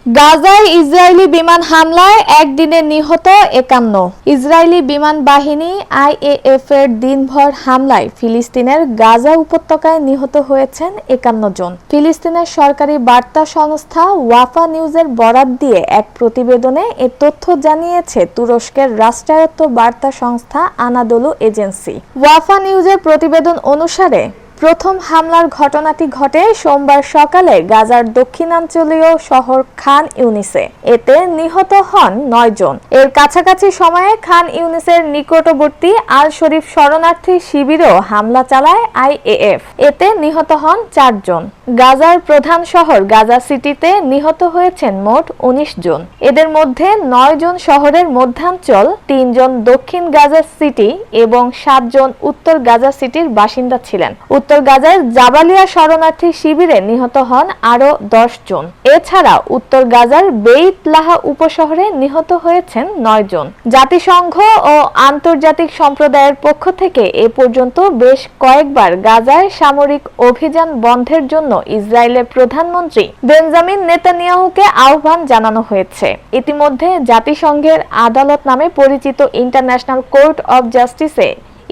গাজায় ইসরায়েলি বিমান হামলায় একদিনে নিহত ৫১। ইসরায়েলি বিমান বাহিনী আইএএফ এর দিনভর হামলায় ফিলিস্তিনের গাজা উপত্যকায় নিহত হয়েছেন ৫১ জন। ফিলিস্তিনের সরকারি বার্তা সংস্থা ওয়াফা নিউজের বরাত দিয়ে এক প্রতিবেদনে এ তথ্য জানিয়েছে তুরস্কের রাষ্ট্রায়ত্ত বার্তা সংস্থা আনাদোলু এজেন্সি। ওয়াফা নিউজের প্রতিবেদন অনুসারে প্রথম হামলার ঘটনাটি ঘটে সোমবার সকালে গাজার দক্ষিণাঞ্চলীয় শহর খান ইউনিসে। এতে নিহত হন ৯ জন। এর কাছাকাছি সময়ে খান ইউনিসের নিকটবর্তী আল শরীফ শরণার্থী শিবিরেও হামলা চালায় আইএএফ। এতে নিহত হন ৪ জন। গাজার প্রধান শহর গাজা সিটিতে নিহত হয়েছেন মোট ১৯ জন। এদের মধ্যে ৯ জন শহরের মধ্যাঞ্চল, ৩ জন দক্ষিণ গাজা সিটি এবং ৭ জন উত্তর গাজা সিটির বাসিন্দা ছিলেন। উত্তর গাজার জাবালিয়া শরণার্থী শিবিরে নিহত হন আরও ১০ জন। এছাড়া উত্তর গাজার বেইত লাহা উপশহরে নিহত হয়েছেন ৯ জন। জাতিসংঘ ও আন্তর্জাতিক সম্প্রদায়ের পক্ষ থেকে এ পর্যন্ত বেশ কয়েকবার গাজায় সামরিক অভিযান বন্ধের জন্য ইসরায়েলের প্রধানমন্ত্রী বেঞ্জামিন নেতানিয়াহুকে আহ্বান জানানো হয়েছে। ইতিমধ্যে জাতিসংঘের আদালত নামে পরিচিত ইন্টারন্যাশনাল কোর্ট অব জাস্টিসে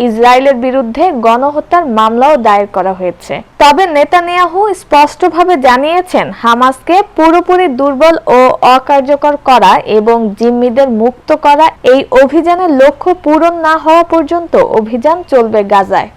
ইসরায়েলের বিরুদ্ধে গণহত্যার মামলাও দায়ের করা হয়েছে। তবে নেতানিয়াহু স্পষ্টভাবে জানিয়েছেন, হামাসকে পুরোপুরি দুর্বল ও অকার্যকর করা এবং জিম্মিদের মুক্ত করা এই অভিযানের লক্ষ্য পূরণ না হওয়া পর্যন্ত অভিযান চলবে গাজায়।